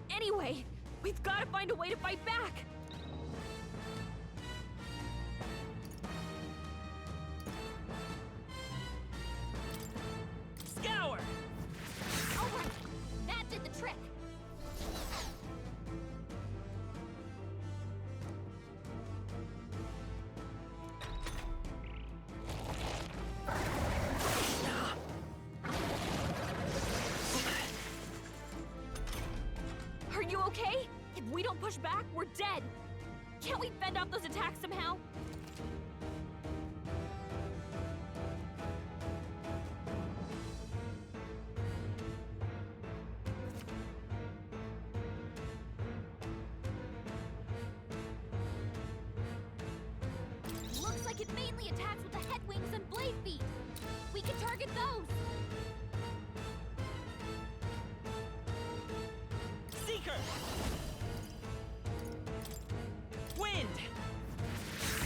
Anyway, we've got to find a way to fight back. Scour! All right, that did the trick. Are you okay? If we don't push back, we're dead. Can't we fend off those attacks somehow? Looks like it mainly attacks with the head wings and blade feet. We can target those. Seeker! Wind!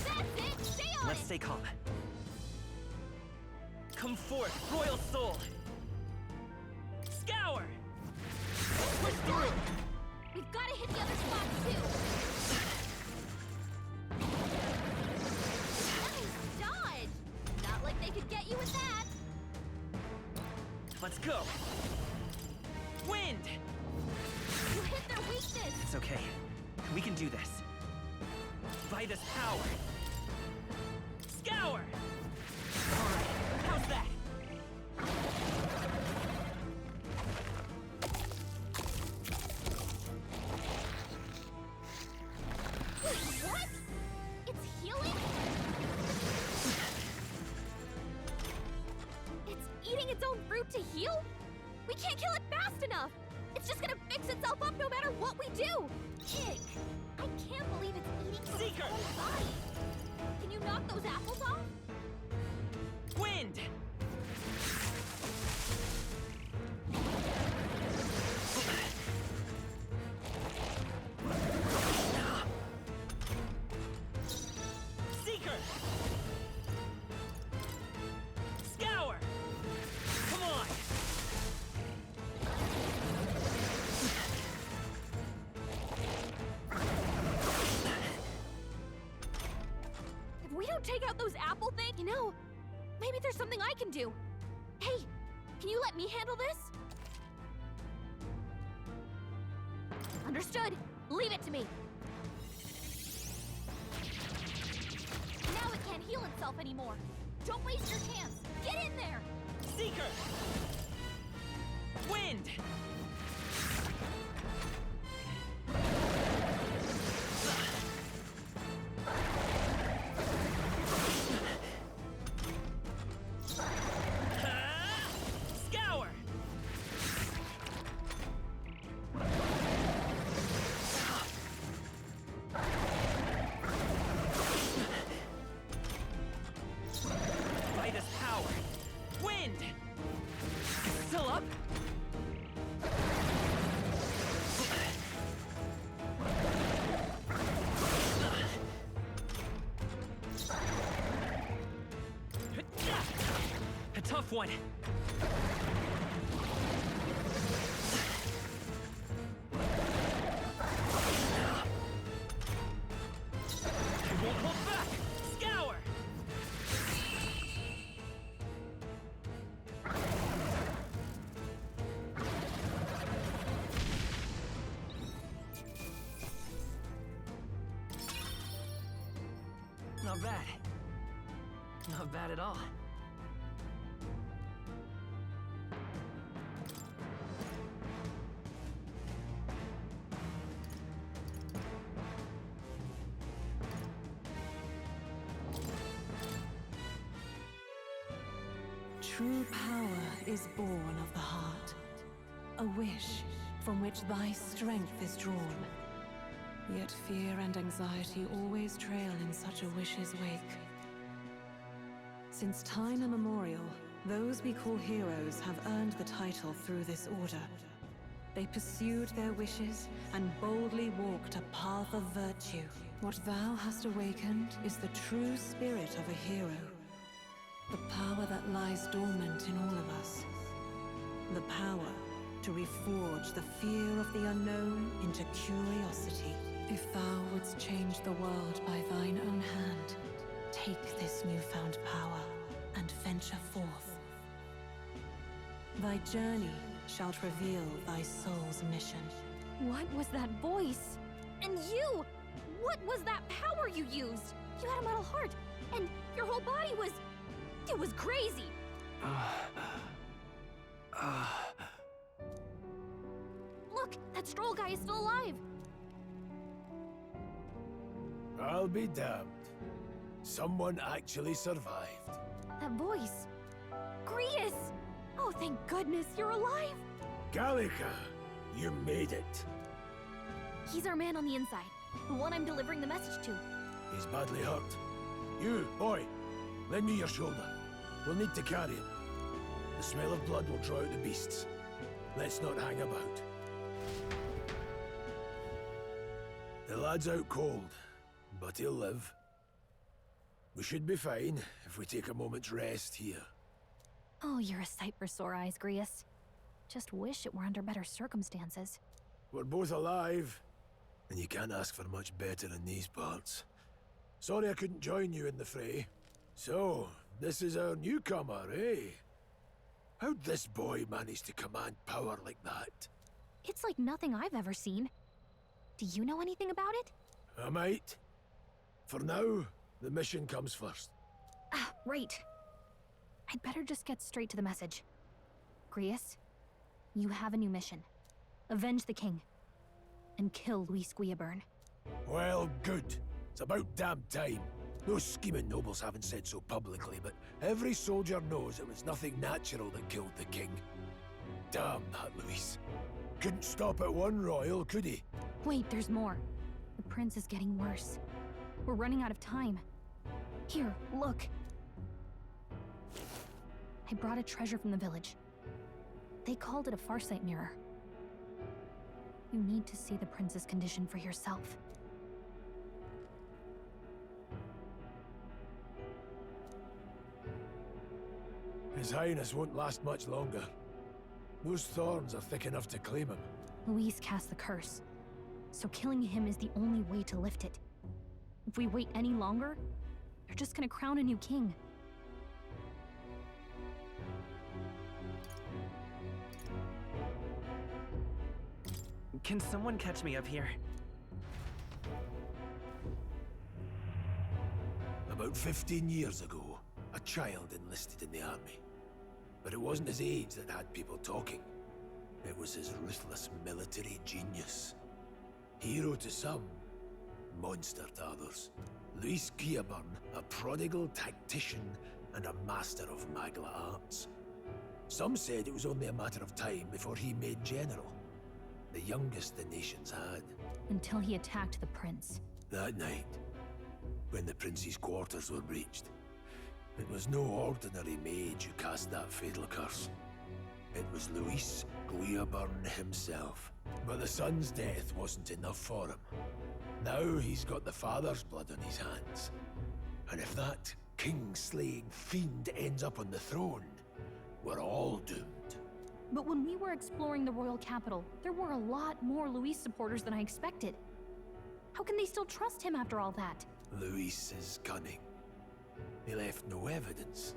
That's it! Stay on Let's it! stay calm. Come forth, Royal Soul! Scour! Push through! We've got to hit the other spots too. Nice dodge! Not like they could get you with that. Let's go! Wind! You hit their weakness! It's okay. We can do this. By this power. Scour! Alright, how's that? What? It's healing? It's eating its own fruit to heal? We can't kill it fast enough! It's just gonna fix itself up no matter what we do! Ick! I can't believe it's eating from its own body! Can you knock those apples off? Wind! Seeker! Scour! Come on! If we don't take out those apple things, you know, maybe there's something I can do. Hey, can you let me handle this? Understood. Leave it to me. Now it can't heal itself anymore. Don't waste your chance. Get in there. Seeker! Wind! Scour! By this power. Wind! Still up? A tough one. I won't hold back! Scour! Not bad. Not bad at all. True power is born of the heart, a wish from which thy strength is drawn. Yet fear and anxiety always trail in such a wish's wake. Since time immemorial, those we call heroes have earned the title through this order. They pursued their wishes and boldly walked a path of virtue. What thou hast awakened is the true spirit of a hero. The power that lies dormant in all of us. The power to reforge the fear of the unknown into curiosity. If thou wouldst change the world by thine own hand, take this newfound power and venture forth. Thy journey shalt reveal thy soul's mission. What was that voice? And you! What was that power you used? You had a metal heart, and your whole body was... It was crazy! Look, that Stroll guy is still alive! I'll be damned. Someone actually survived. That voice... Grius! Oh, thank goodness you're alive! Gallica, you made it. He's our man on the inside, the one I'm delivering the message to. He's badly hurt. You, boy, lend me your shoulder. We'll need to carry him. The smell of blood will draw out the beasts. Let's not hang about. The lad's out cold, but he'll live. We should be fine if we take a moment's rest here. Oh, you're a sight for sore eyes, Grius. Just wish it were under better circumstances. We're both alive, and you can't ask for much better in these parts. Sorry I couldn't join you in the fray. So, this is our newcomer, eh? How'd this boy manage to command power like that? It's like nothing I've ever seen. Do you know anything about it? I might. For now, the mission comes first. Ah, right. I'd better just get straight to the message. Grius, you have a new mission. Avenge the king. And kill Luis Guillaburn. Well, good. It's about damn time. Those scheming nobles haven't said so publicly, but every soldier knows it was nothing natural that killed the king. Damn that Luis. Couldn't stop at one royal, could he? Wait, there's more. The prince is getting worse. We're running out of time. Here, look. I brought a treasure from the village. They called it a farsight mirror. You need to see the prince's condition for yourself. His Highness won't last much longer. Those thorns are thick enough to claim him. Luis cast the curse, so killing him is the only way to lift it. If we wait any longer, they're just gonna crown a new king. Can someone catch me up here? About 15 years ago, a child enlisted in the army. But it wasn't his age that had people talking. It was his ruthless military genius. Hero to some, monster to others. Luis Guillaburn, a prodigal tactician and a master of magla arts. Some said it was only a matter of time before he made general. The youngest the nations had. Until he attacked the prince. That night, when the prince's quarters were breached, it was no ordinary mage who cast that fatal curse. It was Luis Guillaburn himself. But the son's death wasn't enough for him. Now he's got the father's blood on his hands. And if that king-slaying fiend ends up on the throne, we're all doomed. But when we were exploring the royal capital, there were a lot more Luis supporters than I expected. How can they still trust him after all that? Luis is cunning. He left no evidence.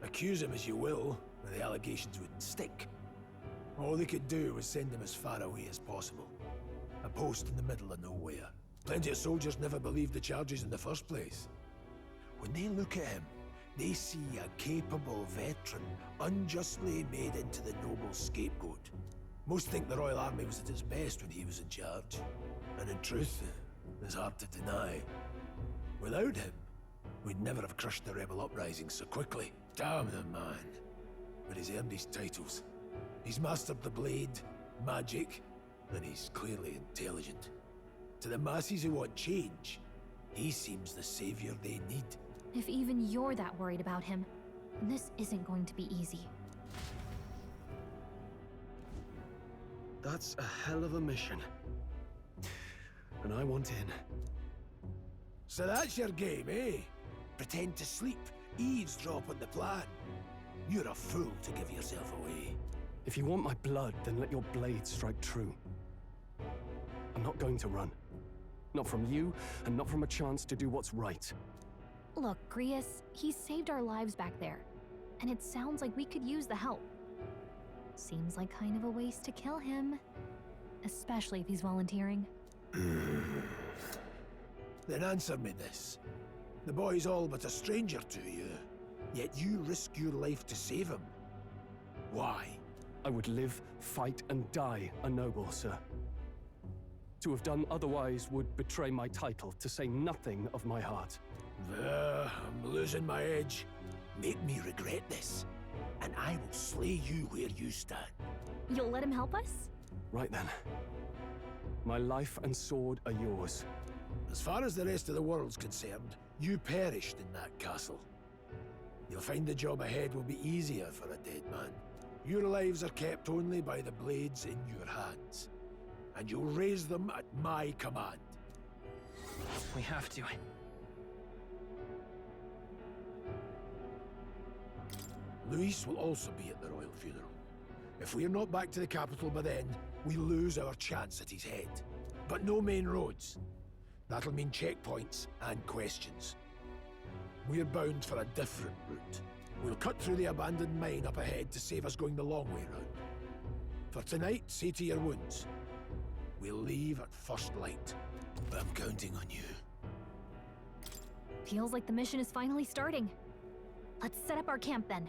Accuse him as you will, the allegations wouldn't stick. All they could do was send him as far away as possible. A post in the middle of nowhere. Plenty of soldiers never believed the charges in the first place. When they look at him, they see a capable veteran unjustly made into the noble scapegoat. Most think the Royal Army was at its best when he was in charge. And in truth, it's hard to deny. Without him, we'd never have crushed the rebel uprising so quickly. Damn the man. But he's earned his titles. He's mastered the blade, magic, and he's clearly intelligent. To the masses who want change, he seems the savior they need. If even you're that worried about him, then this isn't going to be easy. That's a hell of a mission. And I want in. So that's your game, eh? Pretend to sleep, eavesdrop on the plan. You're a fool to give yourself away. If you want my blood, then let your blade strike true. I'm not going to run. Not from you, and not from a chance to do what's right. Look, Grius, he saved our lives back there, and it sounds like we could use the help. Seems like kind of a waste to kill him, especially if he's volunteering. Then answer me this. The boy's all but a stranger to you, yet you risk your life to save him. Why? I would live, fight, and die a noble, sir. To have done otherwise would betray my title, to say nothing of my heart. I'm losing my edge. Make me regret this, and I will slay you where you stand. You'll let him help us? Right then. My life and sword are yours. As far as the rest of the world's concerned, you perished in that castle. You'll find the job ahead will be easier for a dead man. Your lives are kept only by the blades in your hands, and you'll raise them at my command. We have to. Luis will also be at the royal funeral. If we're not back to the capital by then, we lose our chance at his head. But no main roads. That'll mean checkpoints and questions. We're bound for a different route. We'll cut through the abandoned mine up ahead to save us going the long way round. For tonight, see to your wounds. We'll leave at first light. I'm counting on you. Feels like the mission is finally starting. Let's set up our camp then.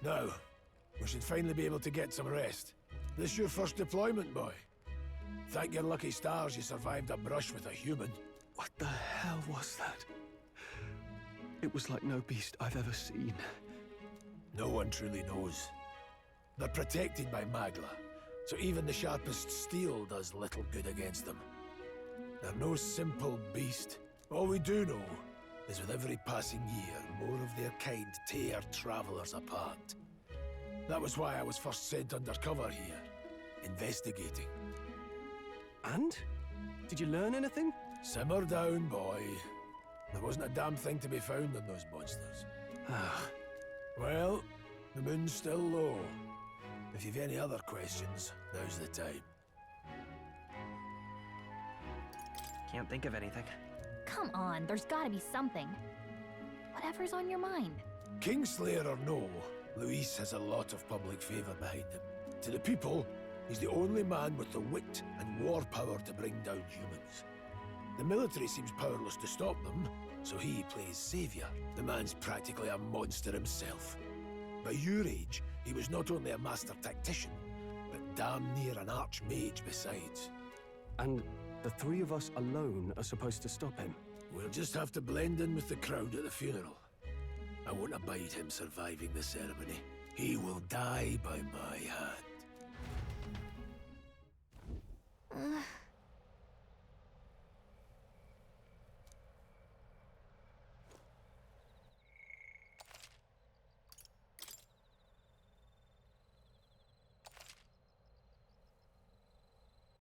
Now, we should finally be able to get some rest. This your first deployment, boy. Thank your lucky stars you survived a brush with a human. What the hell was that? It was like no beast I've ever seen. No one truly knows. They're protected by Magla, so even the sharpest steel does little good against them. They're no simple beast. All we do know is with every passing year, more of their kind tear travelers apart. That was why I was first sent undercover here, investigating. And? Did you learn anything? Simmer down, boy. There wasn't a damn thing to be found on those monsters. Well, the moon's still low. If you've any other questions, now's the time. Can't think of anything. Come on, there's gotta be something. Whatever's on your mind. Kingslayer or no, Luis has a lot of public favor behind him. To the people, he's the only man with the wit and war power to bring down humans. The military seems powerless to stop them, so he plays savior. The man's practically a monster himself. By your age, he was not only a master tactician, but damn near an archmage besides. And the three of us alone are supposed to stop him? We'll just have to blend in with the crowd at the funeral. I won't abide him surviving the ceremony. He will die by my hand.